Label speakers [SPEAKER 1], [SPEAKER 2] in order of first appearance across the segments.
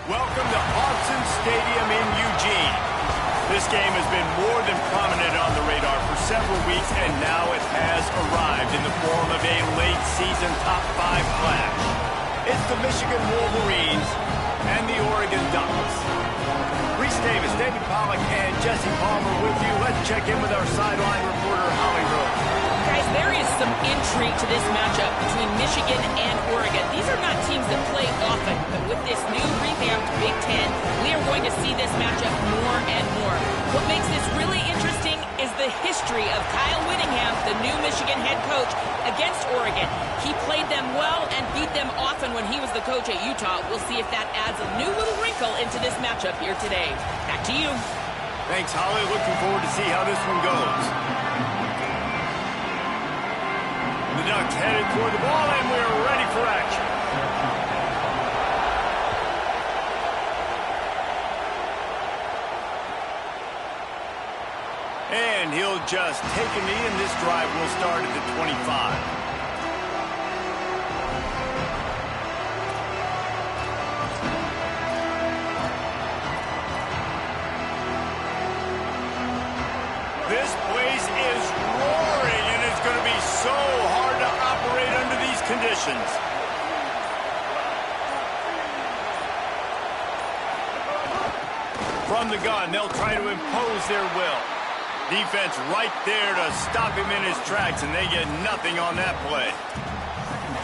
[SPEAKER 1] Welcome to Autzen Stadium in Eugene. This game has been more than prominent on the radar for several weeks, and now it has arrived in the form of a late-season top-5 clash. It's the Michigan Wolverines and the Oregon Ducks. Reese Davis, David Pollack, and Jesse Palmer with you. Let's check in with our sideline reporter, Holly Rose.
[SPEAKER 2] Guys, there is some intrigue to this matchup between Michigan and Oregon. These are not teams that play often, but with this new revamped Big Ten, we are going to see this matchup more and more. What makes this really interesting is the history of Kyle Whittingham, the new Michigan head coach, against Oregon. He played them well and beat them often when he was the coach at Utah. We'll see if that adds a new little wrinkle into this matchup here today. Back to you.
[SPEAKER 1] Thanks, Holly. Looking forward to see how this one goes. The Ducks headed toward the ball, and we're ready for action. And he'll just take a knee, and this drive will start at the 25. This place is roaring, and it's going to be so hard to operate under these conditions. From the gun, they'll try to impose their will. Defense right there to stop him in his tracks, and they get nothing on that play.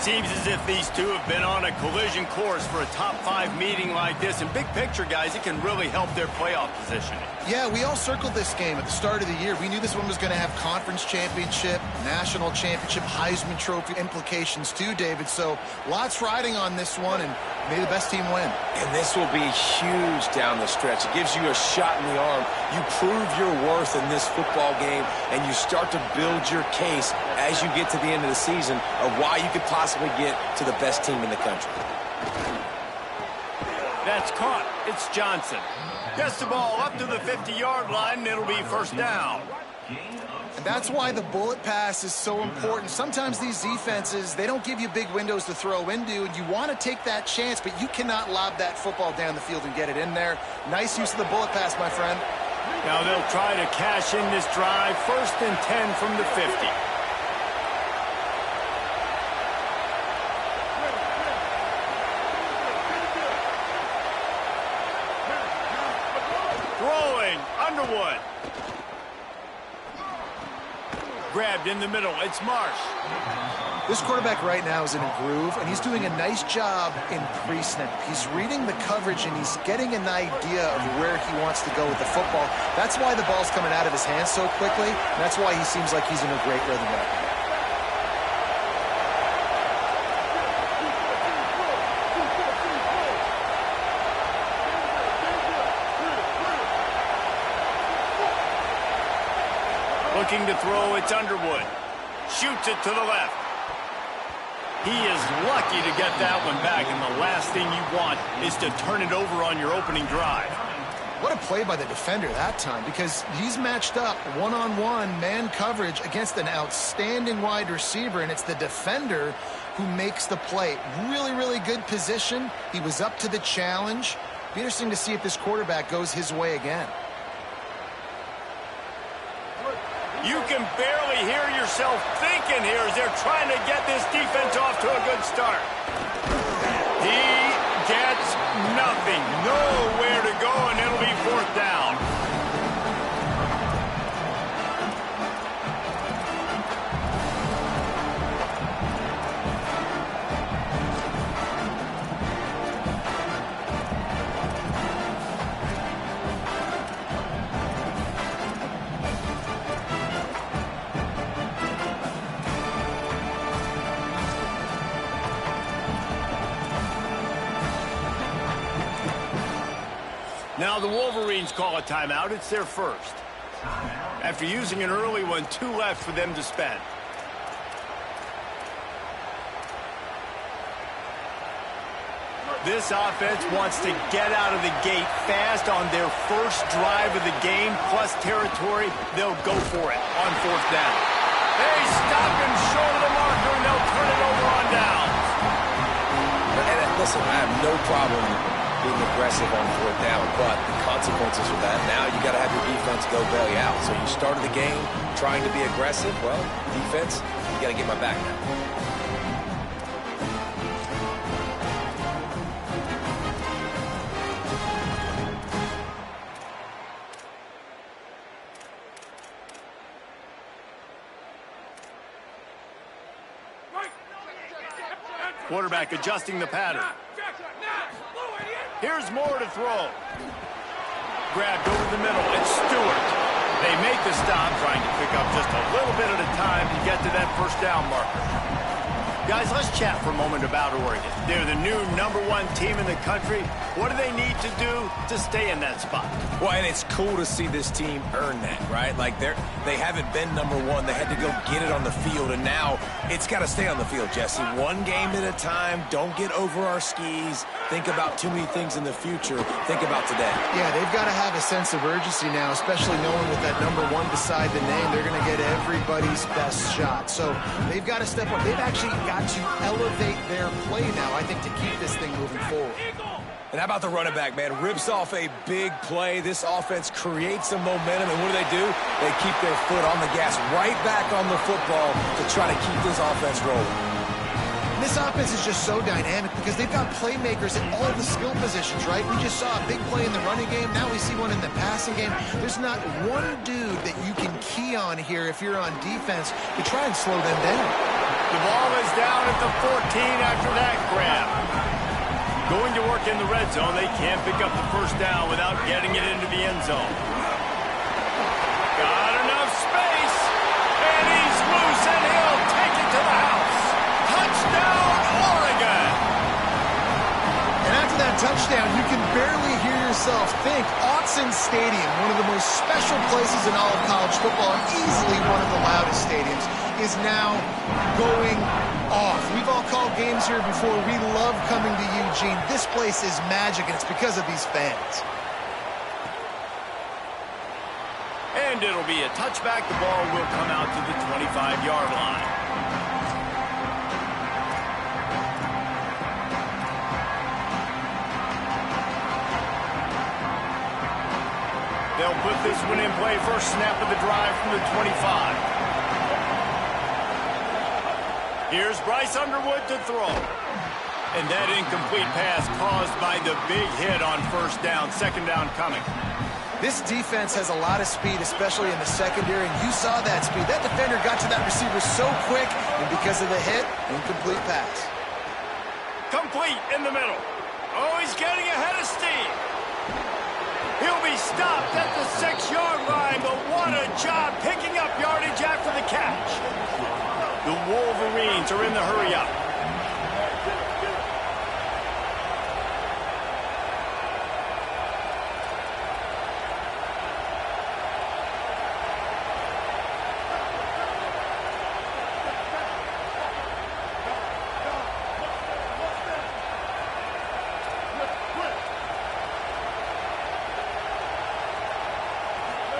[SPEAKER 1] Seems as if these two have been on a collision course for a top-5 meeting like this. And big picture, guys, it can really help their playoff positioning.
[SPEAKER 3] Yeah, we all circled this game at the start of the year. We knew this one was going to have conference championship, national championship, Heisman Trophy implications too, David. So lots riding on this one, and may the best team win.
[SPEAKER 4] And this will be huge down the stretch. It gives you a shot in the arm. You prove your worth in this football game, and you start to build your case as you get to the end of the season of why you could possibly get to the best team in the country.
[SPEAKER 1] That's caught. It's Johnson. Gets the ball up to the 50-yard line, and it'll be first down.
[SPEAKER 3] And that's why the bullet pass is so important. Sometimes these defenses, they don't give you big windows to throw into, and you want to take that chance, but you cannot lob that football down the field and get it in there. Nice use of the bullet pass, my friend.
[SPEAKER 1] Now they'll try to cash in this drive. 1st and 10 from the 50. Underwood. Grabbed in the middle. It's Marsh.
[SPEAKER 3] This quarterback right now is in a groove, and he's doing a nice job in pre-snap. He's reading the coverage, and he's getting an idea of where he wants to go with the football. That's why the ball's coming out of his hands so quickly, and that's why he seems like he's in a great rhythm right now.
[SPEAKER 1] Looking to throw, it's Underwood. Shoots it to the left. He is lucky to get that one back, and the last thing you want is to turn it over on your opening drive.
[SPEAKER 3] What a play by the defender that time, because he's matched up one-on-one man coverage against an outstanding wide receiver, and it's the defender who makes the play. Really, really good position. He was up to the challenge. Be interesting to see if this quarterback goes his way again.
[SPEAKER 1] You can barely hear yourself thinking here as they're trying to get this defense off to a good start. He gets nothing. Nowhere to go, and it'll be 4th down. Now the Wolverines call a timeout. It's their first. After using an early one, 2 left for them to spend. This offense wants to get out of the gate fast on their first drive of the game, plus territory. They'll go for it on 4th down. They stop him short of the marker, and they'll turn it over on downs.
[SPEAKER 4] And listen, I have no problem being aggressive on 4th down, but the consequences of that, now you got to have your defense go bail you out. So you started the game trying to be aggressive. Well, defense, you got to get my back now.
[SPEAKER 1] Quarterback adjusting the pattern. Here's Moore to throw. Grabbed over the middle. It's Stewart. They make the stop, trying to pick up just a little bit at a time to get to that first down marker. Guys, let's chat for a moment about Oregon. They're the new #1 team in the country. What do they need to do to stay in that spot?
[SPEAKER 4] Well, and it's cool to see this team earn that, right? Like, they haven't been #1. They had to go get it on the field, and now it's got to stay on the field, Jesse. One game at a time. Don't get over our skis. Think about too many things in the future. Think about today.
[SPEAKER 3] Yeah, they've got to have a sense of urgency now, especially knowing with that #1 beside the name, they're going to get everybody's best shot. So they've got to step up. They've actually got to elevate their play now, I think, to keep this thing moving forward.
[SPEAKER 4] And how about the running back, man? Rips off a big play. This offense creates some momentum, and what do? They keep their foot on the gas, right back on the football to try to keep this offense rolling.
[SPEAKER 3] This offense is just so dynamic because they've got playmakers at all the skill positions, right? We just saw a big play in the running game. Now we see one in the passing game. There's not one dude that you can key on here if you're on defense to try and slow them down.
[SPEAKER 1] The ball is down at the 14 after that grab. Going to work in the red zone. They can't pick up the first down without getting it into the end zone. Got enough space, and he's loose, and he'll take it to the house. Touchdown, Oregon!
[SPEAKER 3] And after that touchdown, you can barely hear yourself think. Autzen Stadium, one of the most special places in all of college football, and easily one of the loudest stadiums, is now going off. We've all called games here before. We love coming to Eugene. This place is magic, and it's because of these fans.
[SPEAKER 1] And it'll be a touchback. The ball will come out to the 25-yard line. They'll put this one in play. First snap of the drive from the 25. Here's Bryce Underwood to throw. And that incomplete pass caused by the big hit on first down. Second down coming.
[SPEAKER 3] This defense has a lot of speed, especially in the secondary, and you saw that speed. That defender got to that receiver so quick, and because of the hit, incomplete pass.
[SPEAKER 1] Complete in the middle. Oh, he's getting ahead of steam. He'll be stopped at the 6-yard line, but what a job picking up yardage after the catch. The Wolverines are in the hurry-up.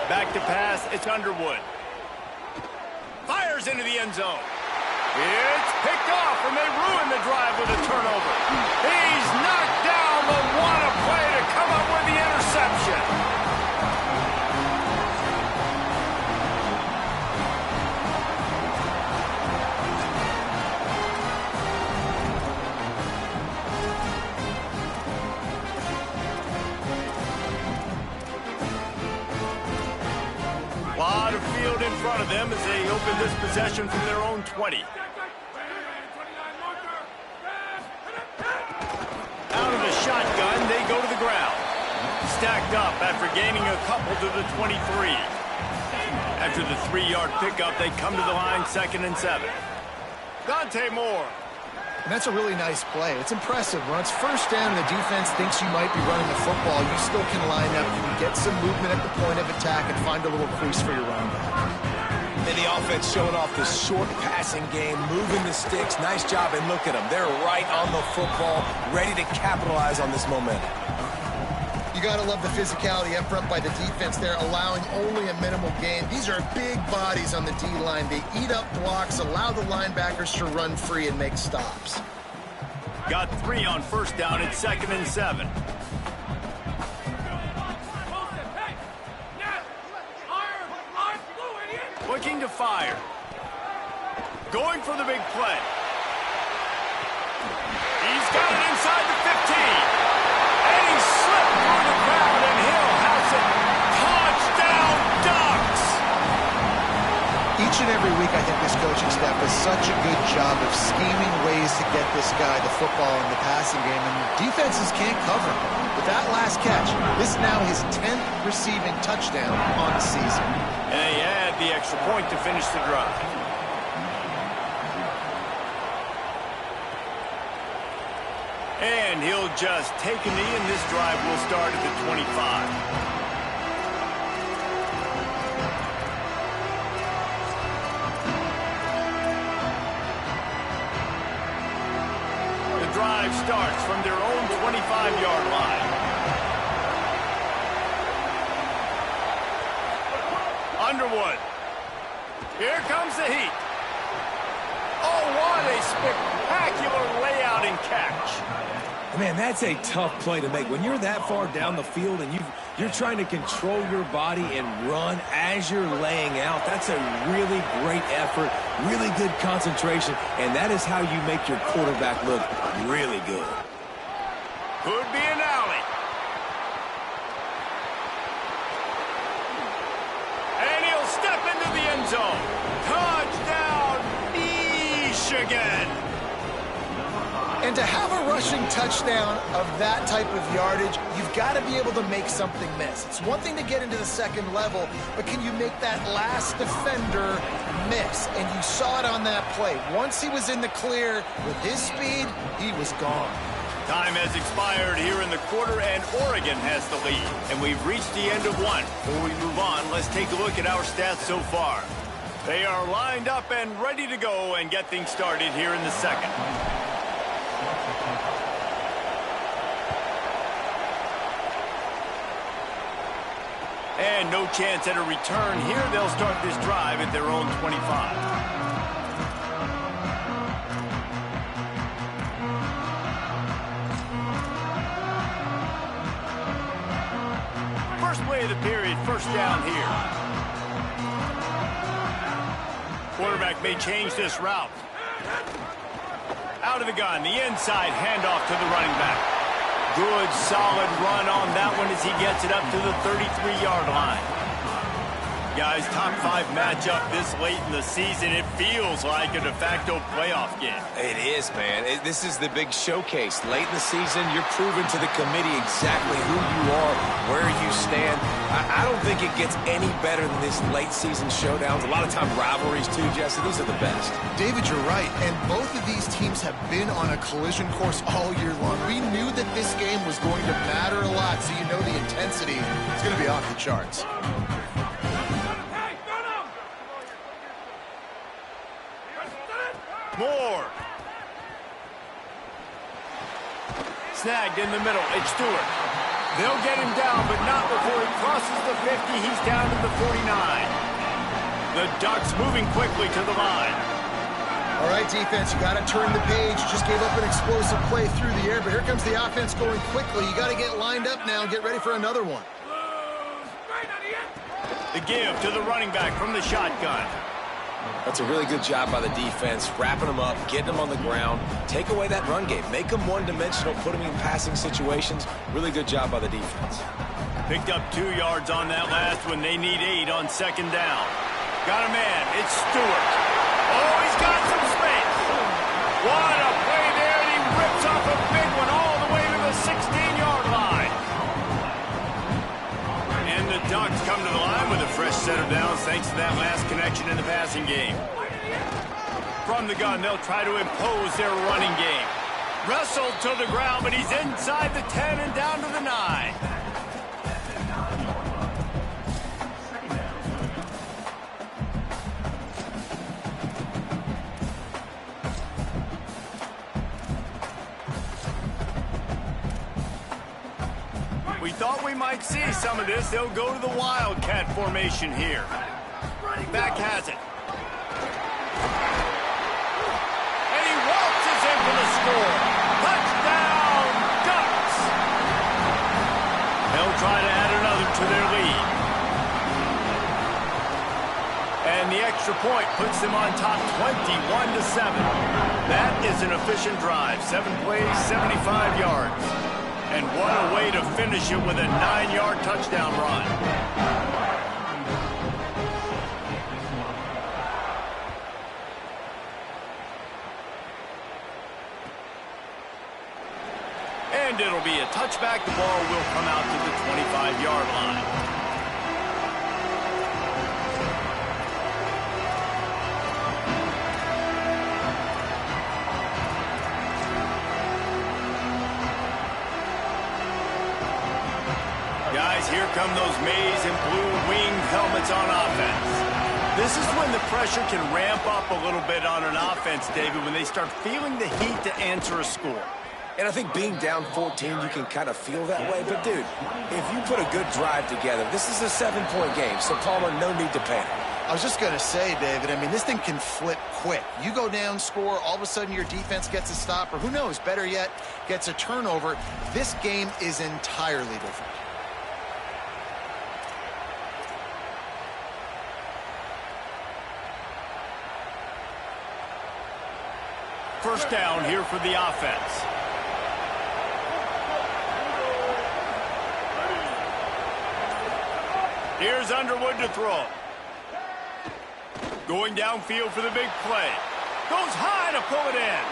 [SPEAKER 1] Back to pass, it's Underwood. Fires into the end zone. It's picked off, and they ruin the drive with a turnover. He's knocked down, but what a play to come up with the interception. A lot of field in front of them as they open this possession from their own 20. Out of the shotgun, they go to the ground. Stacked up after gaining a couple to the 23. After the 3-yard pickup, they come to the line, 2nd and 7. Dante Moore.
[SPEAKER 3] And that's a really nice play. It's impressive. When it's first down and the defense thinks you might be running the football, you still can line up. You can get some movement at the point of attack and find a little crease for your running back.
[SPEAKER 4] And the offense showing off the short passing game, moving the sticks. Nice job, and look at them. They're right on the football, ready to capitalize on this momentum.
[SPEAKER 3] You got to love the physicality up front by the defense there, allowing only a minimal gain. These are big bodies on the D-line. They eat up blocks, allow the linebackers to run free and make stops.
[SPEAKER 1] Got 3 on first down at 2nd and 7. Looking to fire. Going for the big play. He's got it inside the 15. And he slipped through the crowd, and Hill has it. Touchdown, Ducks!
[SPEAKER 3] Each and every week, I think this coaching staff does such a good job of scheming ways to get this guy the football in the passing game, and defenses can't cover him. With that last catch, this is now his 10th receiving touchdown on the season.
[SPEAKER 1] And they add the extra point to finish the drive. And he'll just take a knee, and this drive will start at the 25. The drive starts from their own 25-yard line. Underwood. Here comes the heat. Oh, what a spectacular layout and catch.
[SPEAKER 4] Man, that's a tough play to make. When you're that far down the field and you're trying to control your body and run as you're laying out, that's a really great effort, really good concentration, and that is how you make your quarterback look really good.
[SPEAKER 1] Could be an alley. And he'll step into the end zone. Touchdown, Michigan.
[SPEAKER 3] And to have a rushing touchdown of that type of yardage, you've got to be able to make something miss. It's one thing to get into the second level, but can you make that last defender miss? And you saw it on that play. Once he was in the clear, with his speed, he was gone.
[SPEAKER 1] Time has expired here in the quarter, and Oregon has the lead. And we've reached the end of one. Before we move on, let's take a look at our stats so far. They are lined up and ready to go and get things started here in the second. And no chance at a return here. They'll start this drive at their own 25. First play of the period, first down here. Quarterback may change this route. Out of the gun, the inside handoff to the running back. Good, solid run on that one as he gets it up to the 33-yard line. Guys, top 5 matchup this late in the season. It feels like a de facto playoff game.
[SPEAKER 4] It is, man. This is the big showcase. Late in the season, you're proving to the committee exactly who you are, where you stand. I don't think it gets any better than this late season showdowns. A lot of time rivalries, too, Jesse. These are the best.
[SPEAKER 3] David, you're right. And both of these teams have been on a collision course all year long. We knew that this game was going to matter a lot, so you know the intensity is going to be off the charts.
[SPEAKER 1] Moore. Snagged in the middle. It's Stewart. They'll get him down, but not before he crosses the 50. He's down to the 49. The Ducks moving quickly to the line.
[SPEAKER 3] All right, defense, you got to turn the page. Just gave up an explosive play through the air, but here comes the offense going quickly. You got to get lined up now and get ready for another one.
[SPEAKER 1] The give to the running back from the shotgun.
[SPEAKER 4] That's a really good job by the defense, wrapping them up, getting them on the ground, take away that run game, make them one-dimensional, put them in passing situations. Really good job by the defense.
[SPEAKER 1] Picked up 2 yards on that last one. They need 8 on second down. Got a man. It's Stewart. Oh, he's got some space. What a play there, and he rips off a big one all the way to the 16-yard line. And the Ducks come to the line with a fresh set of downs thanks to that last connection in the passing game. from the gun, they'll try to impose their running game. Wrestled to the ground, but he's inside the 10 and down to the 9. We thought we might see some of this. They'll go to the Wildcat formation here. Back has it. And he waltzes in for the score. Touchdown, Ducks! They'll try to add another to their lead. And the extra point puts them on top 21-7. That is an efficient drive. 7 plays, 75 yards. And what a way to finish it with a 9-yard touchdown run. And it'll be a touchback. The ball will come out to the 25-yard line. Guys, here come those maize and blue winged helmets on offense. This is when the pressure can ramp up a little bit on an offense, David, when they start feeling the heat to answer a score.
[SPEAKER 4] And I think being down 14, you can kind of feel that way. But, dude, if you put a good drive together, this is a 7-point game, so Palmer, no need to panic.
[SPEAKER 3] I was just going to say, David, I mean, this thing can flip quick. You go down, score, all of a sudden your defense gets a stop, or who knows, better yet, gets a turnover. This game is entirely different.
[SPEAKER 1] First down here for the offense. Here's Underwood to throw. Going downfield for the big play. Goes high to pull it in.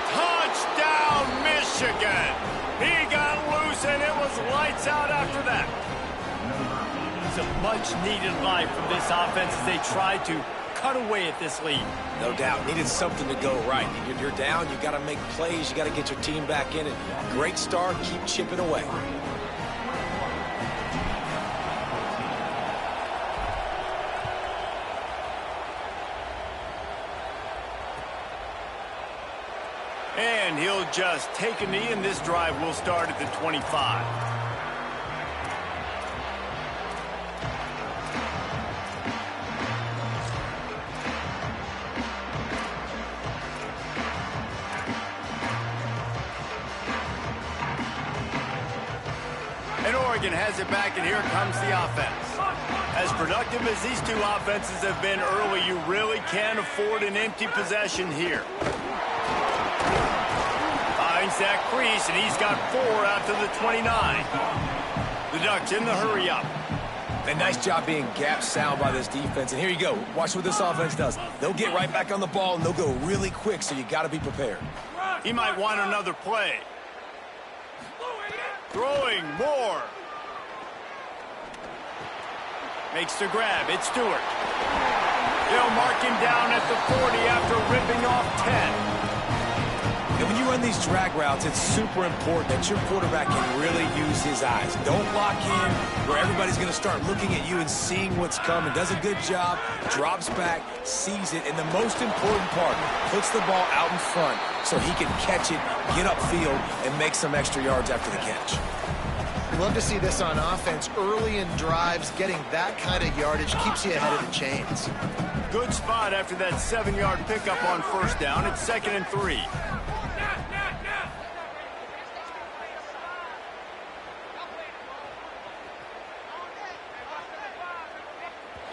[SPEAKER 1] Touchdown, Michigan. He got loose, and it was lights out after that. It's a much-needed life from this offense as they try to cut away at this lead.
[SPEAKER 4] No doubt. Needed something to go right. You're down. You got to make plays. You got to get your team back in it. Great start. Keep chipping away.
[SPEAKER 1] And he'll just take a knee, and this drive will start at the 25. And Oregon has it back, and here comes the offense. As productive as these two offenses have been early, you really can't afford an empty possession here. Finds that crease, and he's got 4 out to the 29. The Ducks in the hurry-up.
[SPEAKER 4] And nice job being gap sound by this defense. And here you go. Watch what this offense does. They'll get right back on the ball, and they'll go really quick, so you got to be prepared.
[SPEAKER 1] He might want another play. Throwing more. Makes the grab. It's Stewart. They'll mark him down at the 40 after ripping off 10.
[SPEAKER 4] And when you run these drag routes, it's super important that your quarterback can really use his eyes. Don't lock in where everybody's going to start looking at you and seeing what's coming. Does a good job, drops back, sees it, and the most important part, puts the ball out in front so he can catch it, get upfield, and make some extra yards after the catch.
[SPEAKER 3] We love to see this on offense. Early in drives, getting that kind of yardage keeps you ahead of the chains.
[SPEAKER 1] Good spot after that 7-yard pickup on first down. It's 2nd and 3.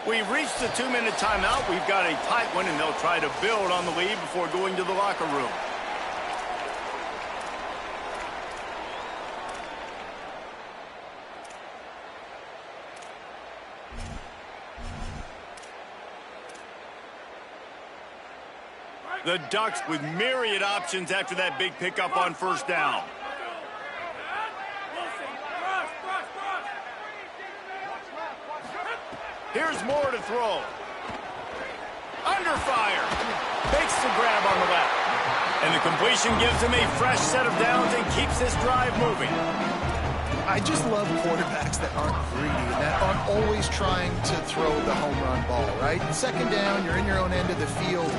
[SPEAKER 1] We've reached the 2-minute timeout. We've got a tight one, and they'll try to build on the lead before going to the locker room. The Ducks with myriad options after that big pickup on first down. Here's Moore to throw. under fire. Makes the grab on the left. And the completion gives him a fresh set of downs and keeps this drive moving.
[SPEAKER 3] I just love quarterbacks that aren't greedy, that aren't always trying to throw the home run ball, right? Second down, you're in your own end of the field.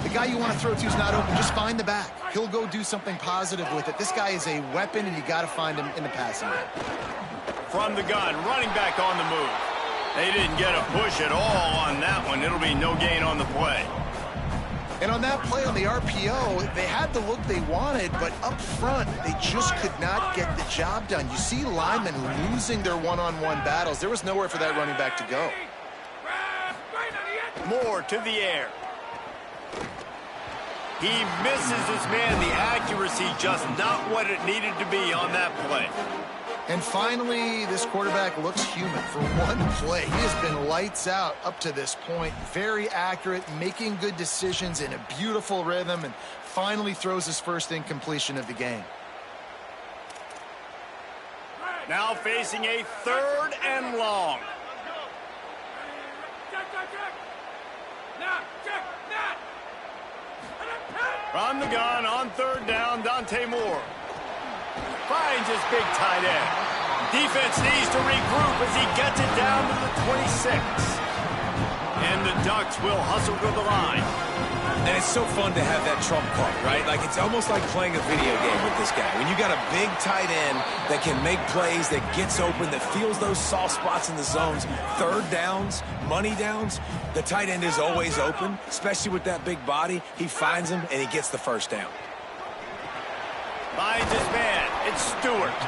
[SPEAKER 3] The guy you want to throw to is not open. Just find the back. He'll go do something positive with it. This guy is a weapon, and you got to find him in the passing game.
[SPEAKER 1] From the gun, running back on the move. They didn't get a push at all on that one. It'll be no gain on the play.
[SPEAKER 3] And on that play on the RPO, they had the look they wanted, but up front, they just could not get the job done. You see linemen losing their one-on-one battles. There was nowhere for that running back to go.
[SPEAKER 1] Moore to the air. He misses his man. The accuracy just not what it needed to be on that play.
[SPEAKER 3] And finally, this quarterback looks human for one play. He has been lights out up to this point. Very accurate, making good decisions in a beautiful rhythm, and finally throws his first incompletion of the game.
[SPEAKER 1] Now facing a 3rd and long. From the gun on 3rd down, Dante Moore. Finds his big tight end. Defense needs to regroup as he gets it down to the 26. And the Ducks will hustle to the line.
[SPEAKER 4] And it's so fun to have that trump card, right? Like, it's almost like playing a video game with this guy. When you got a big tight end that can make plays, that gets open, that feels those soft spots in the zones, 3rd downs, money downs, the tight end is always open, especially with that big body. He finds him, and he gets the first down.
[SPEAKER 1] Finds his man. It's Stewart.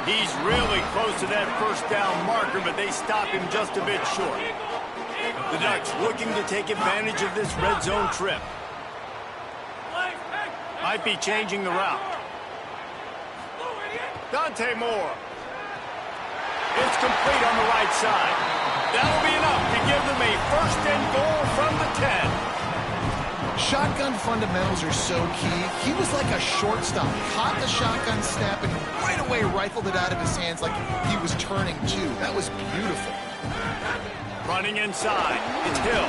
[SPEAKER 1] He's really close to that first down marker, but they stop him just a bit short. The Ducks looking to take advantage of this red zone trip. Might be changing the route. Dante Moore. It's complete on the right side. That'll be enough to give them a 1st and goal from the 10.
[SPEAKER 3] Shotgun fundamentals are so key. He was like a shortstop. Caught the shotgun snap and right away rifled it out of his hands like he was turning two. That was beautiful.
[SPEAKER 1] Running inside. It's Hill.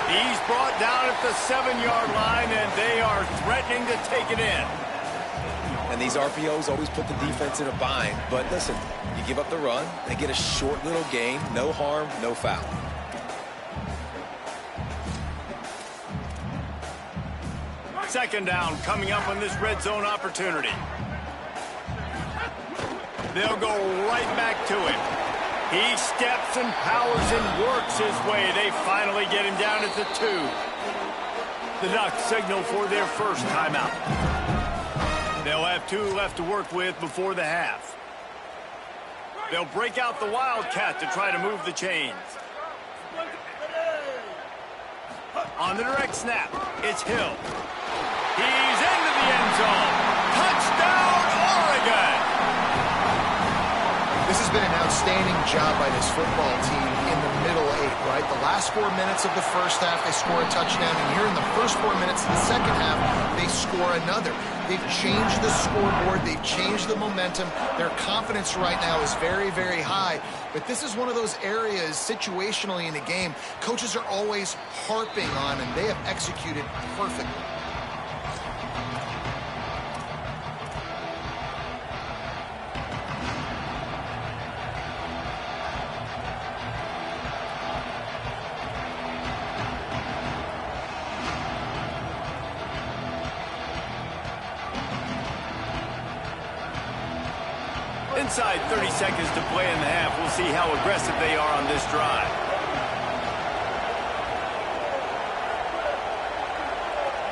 [SPEAKER 1] He's brought down at the 7-yard line, and they are threatening to take it in.
[SPEAKER 4] And these RPOs always put the defense in a bind. But listen, you give up the run, they get a short little gain, no harm, no foul.
[SPEAKER 1] Second down coming up on this red zone opportunity. They'll go right back to him. He steps and powers and works his way. They finally get him down at the 2. The Ducks signal for their first timeout. They'll have 2 left to work with before the half. They'll break out the Wildcat to try to move the chains. On the direct snap, it's Hill. He's into the end zone. Touchdown, Oregon!
[SPEAKER 3] This has been an outstanding job by this football team in the middle 8, right? The last 4 minutes of the first half, they score a touchdown. And here in the first 4 minutes of the second half, they score another. They've changed the scoreboard. They've changed the momentum. Their confidence right now is very, very high. But this is one of those areas situationally in the game coaches are always harping on, and they have executed perfectly.
[SPEAKER 1] Inside 30 seconds to play in the half. We'll see how aggressive they are on this drive.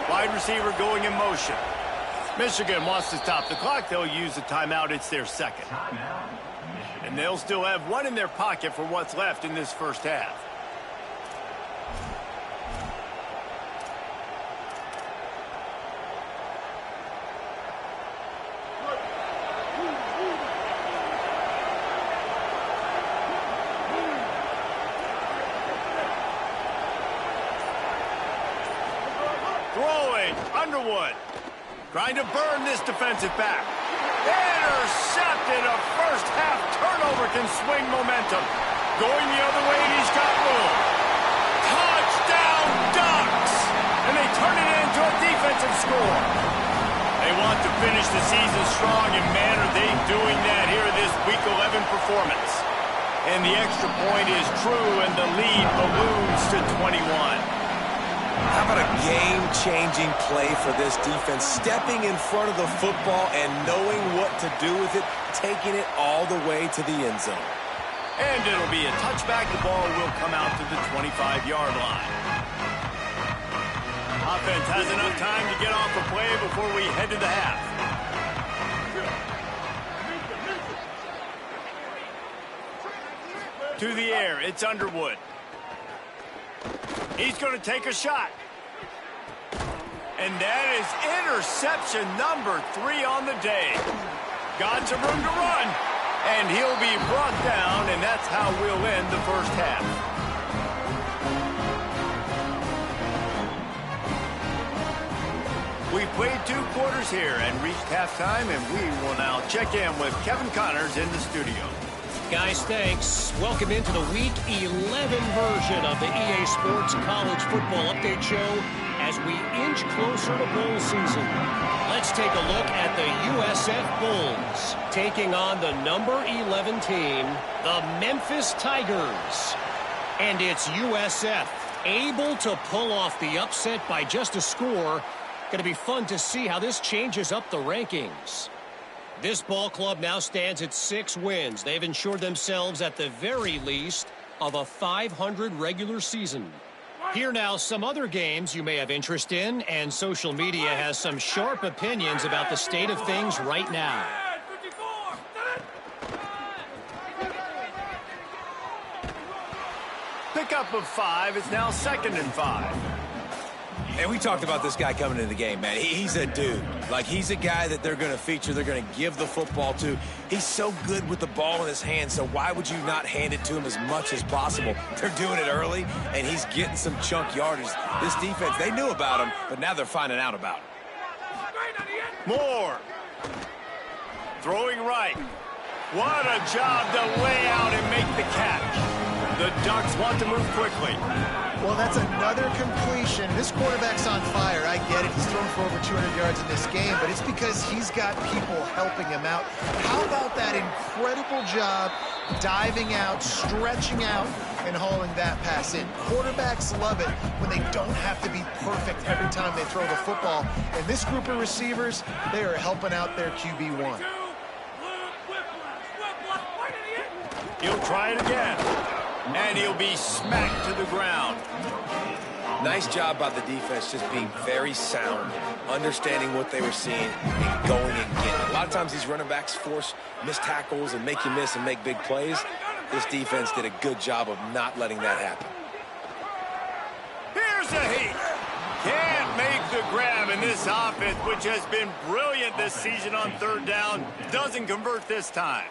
[SPEAKER 1] Wide receiver going in motion. Michigan wants to stop the clock. They'll use a timeout. It's their second. And they'll still have 1 in their pocket for what's left in this first half. Throwing, Underwood, trying to burn this defensive back. Intercepted. A first half turnover can swing momentum. Going the other way, and he's got room. Touchdown, Ducks! turn it into a defensive score. They want to finish the season strong, and man, are they doing that here in this Week 11 performance. And the extra point is true, and the lead balloons to 21.
[SPEAKER 4] How about a game-changing play for this defense? Stepping in front of the football and knowing what to do with it, taking it all the way to the end zone.
[SPEAKER 1] And it'll be a touchback. The ball will come out to the 25-yard line. Offense has enough time to get off the play before we head to the half. To the air, it's Underwood. He's going to take a shot. And that is interception number 3 on the day. Got some room to run. And he'll be brought down, and that's how we'll end the first half. We've played 2 quarters here and reached halftime, and we will now check in with Kevin Connors in the studio.
[SPEAKER 5] Guys, thanks. Welcome into the Week 11 version of the EA Sports College Football Update Show as we inch closer to bowl season. Let's take a look at the USF Bulls taking on the number 11 team, the Memphis Tigers. And it's USF able to pull off the upset by just a score. Going to be fun to see how this changes up the rankings. This ball club now stands at 6 wins. They've ensured themselves at the very least of a 500 regular season. Here now some other games you may have interest in, and social media has some sharp opinions about the state of things right now.
[SPEAKER 1] Pickup of 5. It's now 2nd and 5.
[SPEAKER 4] And we talked about this guy coming into the game, man. He's a dude. Like, he's a guy that they're going to feature, they're going to give the football to. He's so good with the ball in his hand, so why would you not hand it to him as much as possible? They're doing it early, and he's getting some chunk yardage. This defense, they knew about him, but now they're finding out about him.
[SPEAKER 1] Moore. Throwing right. What a job to lay out and make the catch. The Ducks want to move quickly.
[SPEAKER 3] Well, that's another completion. This quarterback's on fire. I get it. He's thrown for over 200 yards in this game, but it's because he's got people helping him out. How about that incredible job diving out, stretching out, and hauling that pass in? Quarterbacks love it when they don't have to be perfect every time they throw the football. And this group of receivers, they are helping out their QB1.
[SPEAKER 1] He'll try it again. And he'll be smacked to the ground.
[SPEAKER 4] Nice job by the defense just being very sound, understanding what they were seeing, and going and getting it. A lot of times these running backs force missed tackles and make you miss and make big plays. This defense did a good job of not letting that happen.
[SPEAKER 1] Here's a heat. Can't make the grab, and this offense, which has been brilliant this season on 3rd down, doesn't convert this time.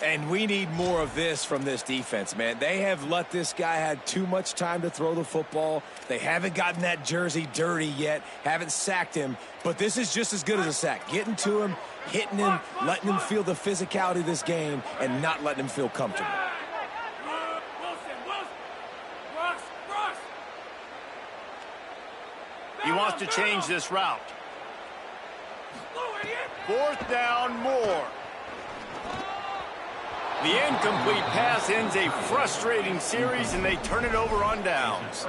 [SPEAKER 4] And we need more of this from this defense, man. They have let this guy have too much time to throw the football. They haven't gotten that jersey dirty yet, haven't sacked him. But this is just as good as a sack. Getting to him, hitting him, letting him feel the physicality of this game, and not letting him feel comfortable.
[SPEAKER 1] He wants to change this route. 4th down, Moore. The incomplete pass ends a frustrating series, and they turn it over on downs.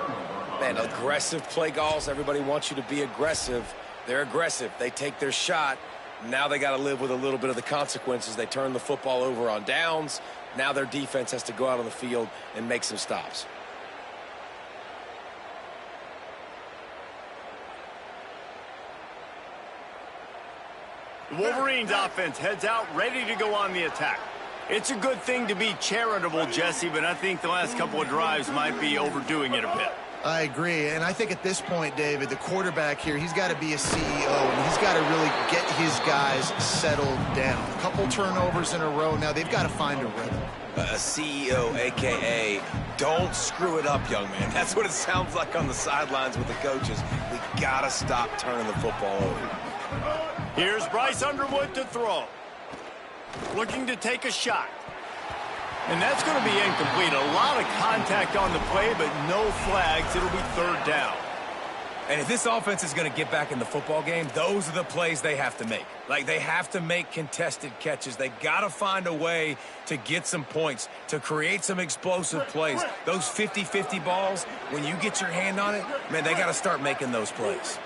[SPEAKER 4] Man, aggressive play calls. Everybody wants you to be aggressive. They're aggressive. They take their shot. Now they got to live with a little bit of the consequences. They turn the football over on downs. Now their defense has to go out on the field and make some stops.
[SPEAKER 1] The Wolverines offense heads out, ready to go on the attack. It's a good thing to be charitable, Jesse, but I think the last couple of drives might be overdoing it a bit.
[SPEAKER 3] I agree, and I think at this point, David, the quarterback here, he's got to be a CEO, and he's got to really get his guys settled down. A couple turnovers in a row now. They've got to find a rhythm.
[SPEAKER 4] A CEO, a.k.a. don't screw it up, young man. That's what it sounds like on the sidelines with the coaches. We got to stop turning the football over.
[SPEAKER 1] Here's Bryce Underwood to throw. Looking to take a shot. And that's going to be incomplete. A lot of contact on the play, but no flags. It'll be 3rd down.
[SPEAKER 4] And if this offense is going to get back in the football game, those are the plays they have to make. Like, they have to make contested catches. They got to find a way to get some points, to create some explosive plays. Those 50-50 balls, when you get your hand on it, man, they got to start making those plays.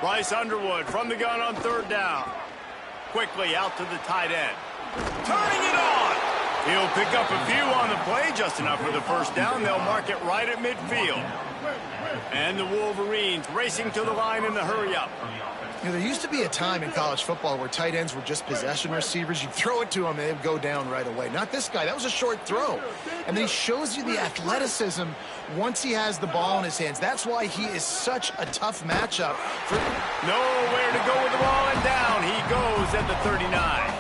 [SPEAKER 1] Bryce Underwood from the gun on third down. Quickly out to the tight end. Turning it on. He'll pick up a few on the play, just enough for the first down. They'll mark it right at midfield. And the Wolverines racing to the line in the hurry-up.
[SPEAKER 3] You know, there used to be a time in college football where tight ends were just possession receivers. You throw it to them, and they'd go down right away. Not this guy. That was a short throw. And then he shows you the athleticism once he has the ball in his hands. That's why he is such a tough matchup.
[SPEAKER 1] Nowhere to go with the ball, and down he goes at the 39.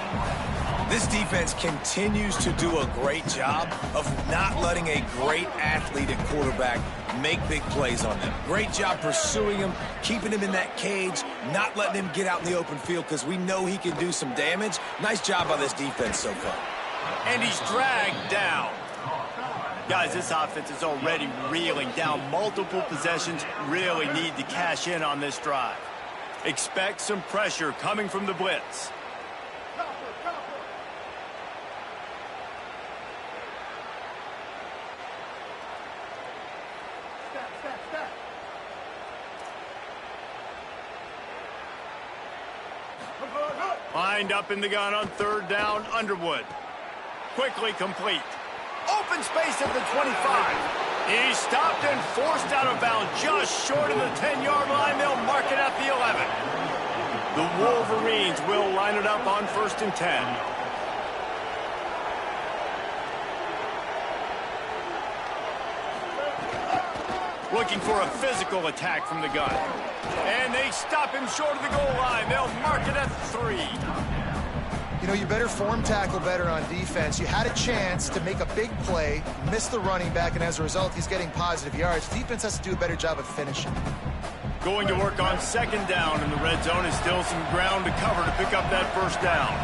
[SPEAKER 4] This defense continues to do a great job of not letting a great athlete at quarterback make big plays on them. Great job pursuing him, keeping him in that cage, not letting him get out in the open field because we know he can do some damage. Nice job by this defense so far.
[SPEAKER 1] And he's dragged down. Guys, this offense is already reeling down multiple possessions. Really need to cash in on this drive. Expect some pressure coming from the blitz. Lined up in the gun on third down, Underwood. Quickly complete. Open space at the 25. He's stopped and forced out of bounds just short of the 10-yard line. They'll mark it at the 11. The Wolverines will line it up on 1st and 10. Looking for a physical attack from the gun. And they stop him short of the goal line. They'll mark it at 3.
[SPEAKER 3] You know, you better form tackle better on defense. You had a chance to make a big play, miss the running back, and as a result, he's getting positive yards. Defense has to do a better job of finishing.
[SPEAKER 1] Going to work on 2nd down in the red zone is still some ground to cover to pick up that 1st down.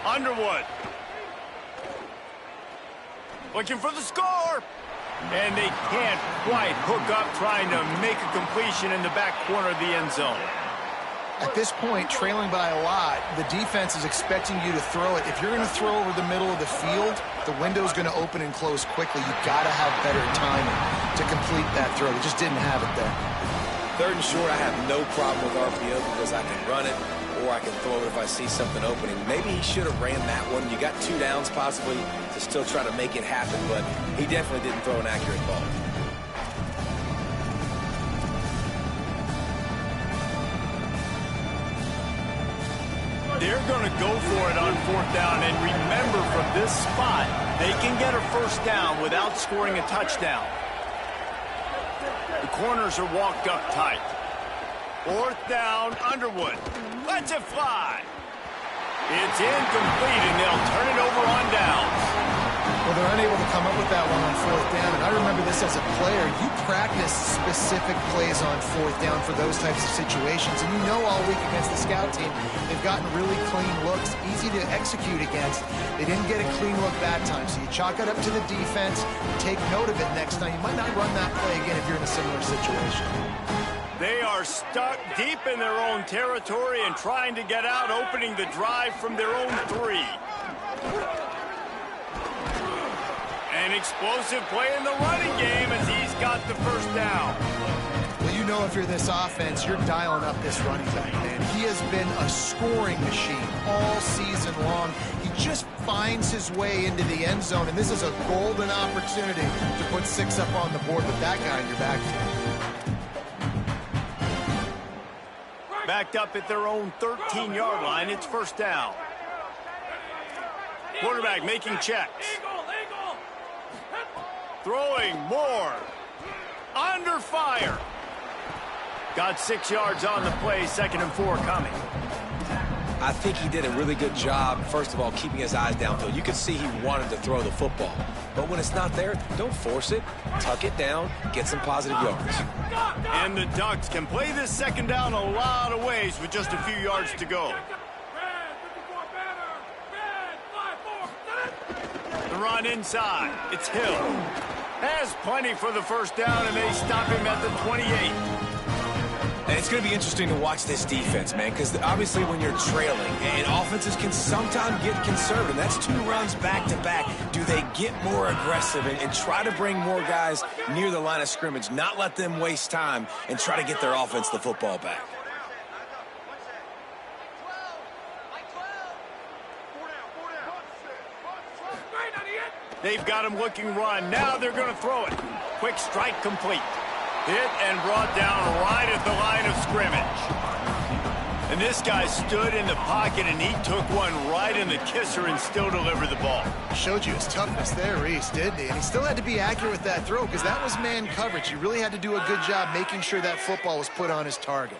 [SPEAKER 1] Underwood. Looking for the score. And they can't quite hook up trying to make a completion in the back corner of the end zone.
[SPEAKER 3] At this point, trailing by a lot, the defense is expecting you to throw it. If you're going to throw over the middle of the field, the window's going to open and close quickly. You've got to have better timing to complete that throw. They just didn't have it there.
[SPEAKER 4] 3rd and short, I have no problem with RPO because I can run it or I can throw it if I see something opening. Maybe he should have ran that one. You got 2 downs possibly to still try to make it happen, but he definitely didn't throw an accurate ball.
[SPEAKER 1] They're going to go for it on 4th down, and remember, from this spot, they can get a 1st down without scoring a touchdown. The corners are walked up tight. 4th down, Underwood. Lets it fly. It's incomplete, and they'll turn it over on downs.
[SPEAKER 3] Well, they're unable to come up with that one on 4th down, and I remember this as a player. You practice specific plays on 4th down for those types of situations, and you know all week against the scout team, they've gotten really clean looks, easy to execute against. They didn't get a clean look that time, so you chalk it up to the defense, take note of it next time. You might not run that play again if you're in a similar situation.
[SPEAKER 1] They are stuck deep in their own territory and trying to get out, opening the drive from their own 3. An explosive play in the running game as he's got the 1st down.
[SPEAKER 3] Well, you know if you're this offense, you're dialing up this running back, man. He has been a scoring machine all season long. He just finds his way into the end zone, and this is a golden opportunity to put 6 up on the board with that guy in your backfield.
[SPEAKER 1] Backed up at their own 13-yard line, it's 1st down. Quarterback making checks. Throwing more. Under fire. Got 6 yards on the play, 2nd and 4 coming.
[SPEAKER 4] I think he did a really good job, first of all, keeping his eyes downfield. You could see he wanted to throw the football. But when it's not there, don't force it. Tuck it down, get some positive yards.
[SPEAKER 1] And the Ducks can play this 2nd down a lot of ways with just a few yards to go. run inside. It's Hill. Has plenty for the first down, and they stop him at the 28.
[SPEAKER 4] And it's going to be interesting to watch this defense, man, because obviously when you're trailing, and offenses can sometimes get conservative. That's 2 runs back-to-back. Do they get more aggressive and try to bring more guys near the line of scrimmage, not let them waste time, and try to get their offense the football back?
[SPEAKER 1] They've got him looking run. Now they're going to throw it. Quick strike complete. Hit and brought down right at the line of scrimmage. And this guy stood in the pocket, and he took one right in the kisser and still delivered the ball.
[SPEAKER 3] Showed you his toughness there, Reese, didn't he? And he still had to be accurate with that throw because that was man coverage. He really had to do a good job making sure that football was put on his target.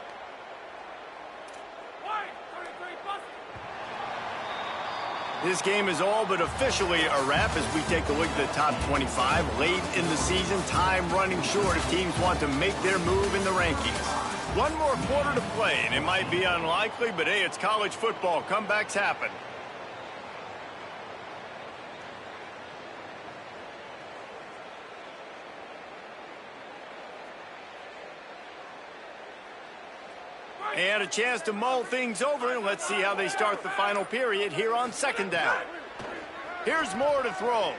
[SPEAKER 1] This game is all but officially a wrap as we take a look at the top 25. Late in the season, time running short as teams want to make their move in the rankings. One more quarter to play, and it might be unlikely, but hey, it's college football. Comebacks happen. And a chance to mull things over. Let's see how they start the final period here on second down. Here's Moore to throw.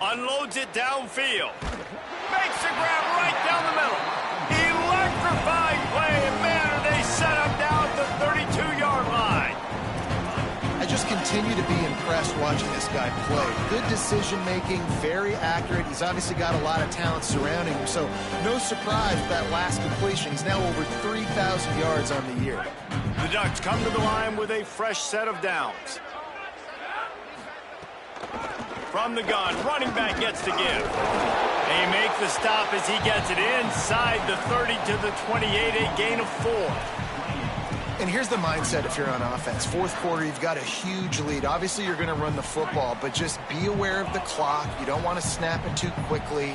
[SPEAKER 1] Unloads it downfield. Makes a grab right down the middle. Electrifying play, and man, are they set up down at the 32-yard line.
[SPEAKER 3] I just continue to be impressed watching this guy play. Good decision-making, very accurate. He's obviously got a lot of talent surrounding him, so no surprise with that last completion. He's now over 3,000 yards on the year.
[SPEAKER 1] The Ducks come to the line with a fresh set of downs. From the gun, running back gets to give. They make the stop as he gets it inside the 30 to the 28, a gain of 4.
[SPEAKER 3] And here's the mindset if you're on offense. Fourth quarter, you've got a huge lead. Obviously, you're going to run the football, but just be aware of the clock. You don't want to snap it too quickly.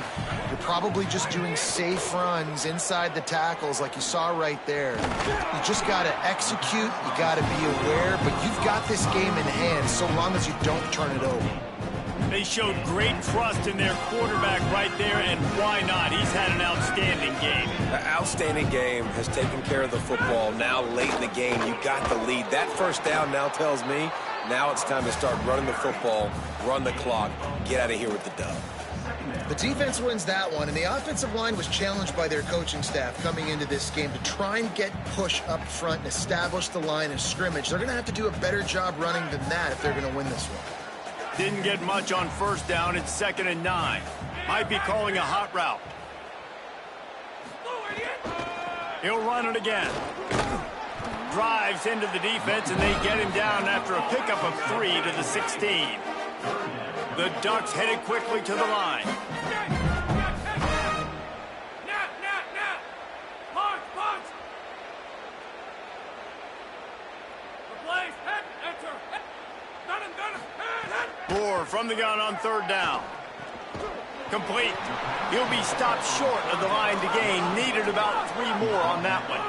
[SPEAKER 3] You're probably just doing safe runs inside the tackles like you saw right there. You just got to execute. You got to be aware, but you've got this game in hand so long as you don't turn it over.
[SPEAKER 1] They showed great trust in their quarterback right there, and why not? He's had an outstanding game.
[SPEAKER 4] An outstanding game, has taken care of the football. Now late in the game, you got the lead. That first down now tells me now it's time to start running the football, run the clock, get out of here with the dub.
[SPEAKER 3] The defense wins that one, and the offensive line was challenged by their coaching staff coming into this game to try and get push up front and establish the line of scrimmage. They're going to have to do a better job running than that if they're going to win this one.
[SPEAKER 1] Didn't get much on first down. It's 2nd and 9. Might be calling a hot route. He'll run it again. Drives into the defense, and they get him down after a pickup of 3 to the 16. The Ducks headed quickly to the line. Moore from the gun on 3rd down. Complete. He'll be stopped short of the line to gain. Needed about 3 more on that one.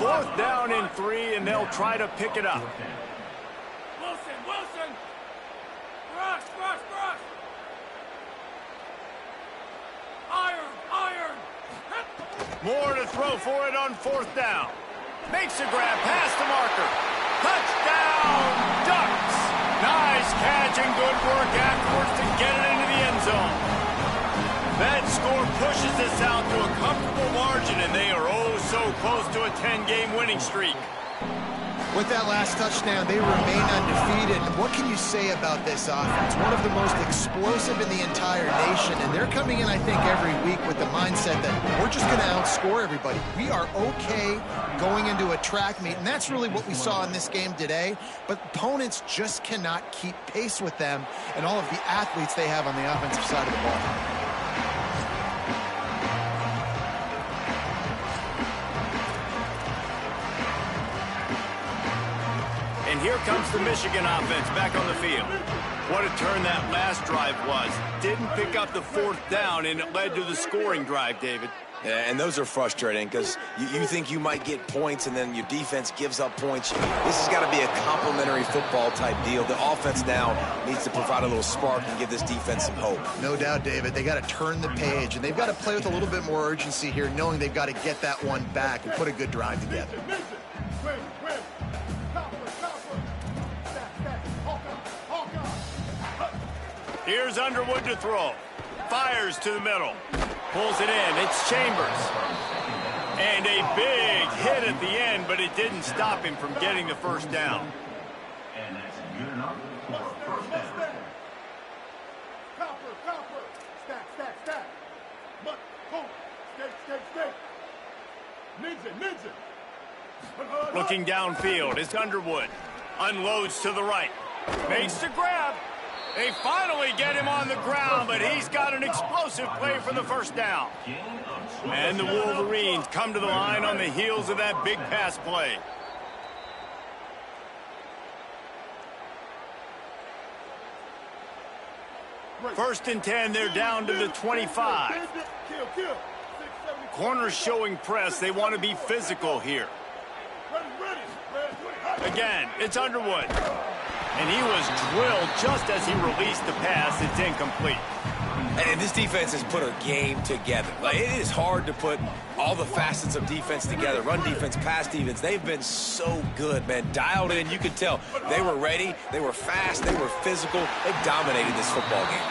[SPEAKER 1] 4th down and 3, and they'll try to pick it up.
[SPEAKER 6] Wilson! Rush! Iron!
[SPEAKER 1] Moore to throw for it on 4th down. Makes a grab past the marker. Touchdown, Ducks! Nice catch and good work afterwards to get it into the end zone. That score pushes this out to a comfortable margin, and they are oh so close to a 10-game winning streak.
[SPEAKER 3] With that last touchdown, they remain undefeated. What can you say about this offense? One of the most explosive in the entire nation, and they're coming in, I think, every week with the mindset that we're just going to outscore everybody. We are okay going into a track meet, and that's really what we saw in this game today, but opponents just cannot keep pace with them and all of the athletes they have on the offensive side of the ball.
[SPEAKER 1] And here comes the Michigan offense back on the field. What a turn that last drive was. Didn't pick up the 4th down, and it led to the scoring drive, David.
[SPEAKER 4] Yeah, and those are frustrating because you think you might get points and then your defense gives up points. This has got to be a complementary football type deal. The offense now needs to provide a little spark and give this defense some hope.
[SPEAKER 3] No doubt, David. They got to turn the page, and they've got to play with a little bit more urgency here, knowing they've got to get that one back and put a good drive together.
[SPEAKER 1] Here's Underwood to throw. Fires to the middle. Pulls it in. It's Chambers. And a big hit at the end, but it didn't stop him from getting the first down.
[SPEAKER 6] And that's good enough for a first down. Copper. Stack. But, hold. Stay. Ninja.
[SPEAKER 1] Looking downfield, it's Underwood. Unloads to the right. Makes the grab. They finally get him on the ground, but he's got an explosive play for the first down. And the Wolverines come to the line on the heels of that big pass play. First and 10, they're down to the 25. Corners showing press. They want to be physical here. Again, it's Underwood. And he was drilled just as he released the pass. It's incomplete.
[SPEAKER 4] And this defense has put a game together. Like, it is hard to put all the facets of defense together. Run defense, pass defense. They've been so good, man. Dialed in. You could tell they were ready. They were fast. They were physical. They dominated this football game.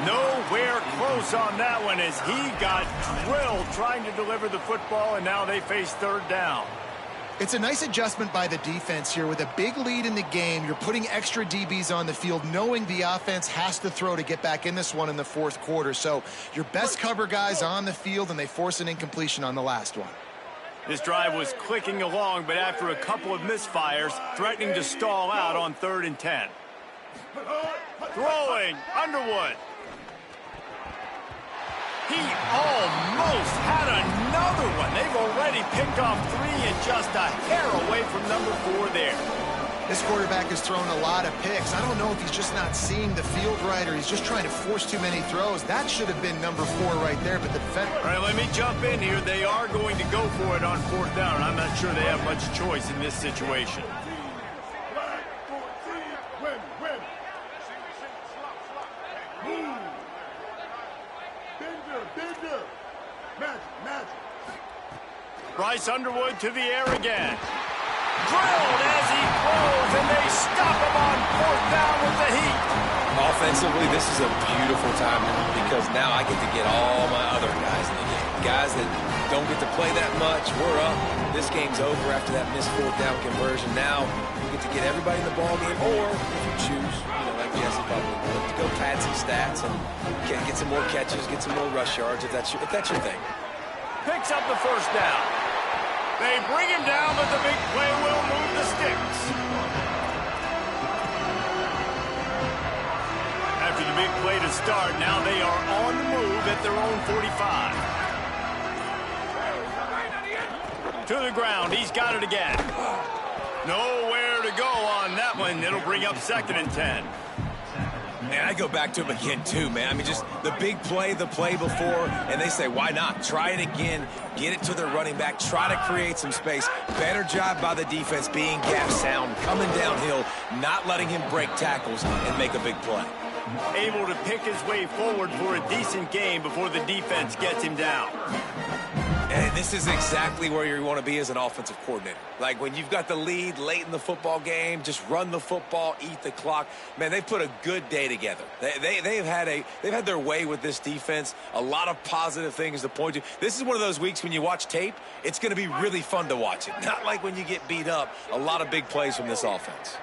[SPEAKER 1] Nowhere close on that one as he got drilled trying to deliver the football, and now they face third down.
[SPEAKER 3] It's a nice adjustment by the defense here. With a big lead in the game, you're putting extra DBs on the field, knowing the offense has to throw to get back in this one in the fourth quarter. So your best cover guys on the field, and they force an incompletion on the last one.
[SPEAKER 1] This drive was clicking along, but after a couple of misfires, threatening to stall out on 3rd and 10. Throwing, Underwood. He almost had another one. They've already picked off 3 and just a hair away from number 4 there.
[SPEAKER 3] This quarterback has thrown a lot of picks. I don't know if he's just not seeing the field right or he's just trying to force too many throws. That should have been number 4 right there, but the defender...
[SPEAKER 1] All right, let me jump in here. They are going to go for it on 4th down. I'm not sure they have much choice in this situation. Bryce Underwood to the air again. Drilled as he throws, and they stop him on 4th down with the heat.
[SPEAKER 4] Offensively, this is a beautiful time because now I get to get all my other guys in the game. Guys that don't get to play that much. We're up. This game's over after that missed 4th down conversion. Now you get to get everybody in the ball game, or if you choose, like the SC probably would, to go pad some stats and get some more catches, get some more rush yards if that's your thing.
[SPEAKER 1] Picks up the first down. They bring him down, but the big play will move the sticks. After the big play to start, now they are on the move at their own 45. To the ground, he's got it again. Nowhere to go on that one. It'll bring up 2nd and 10.
[SPEAKER 4] Man, I go back to him again, too, man. I mean, just the big play, the play before, and they say, why not? Try it again. Get it to their running back. Try to create some space. Better job by the defense being gap sound, coming downhill, not letting him break tackles and make a big play.
[SPEAKER 1] Able to pick his way forward for a decent game before the defense gets him down.
[SPEAKER 4] And this is exactly where you want to be as an offensive coordinator. Like when you've got the lead late in the football game, just run the football, eat the clock. Man, they've put a good day together. They've had their way with this defense. A lot of positive things to point to. This is one of those weeks when you watch tape, it's going to be really fun to watch it. Not like when you get beat up. A lot of big plays from this offense.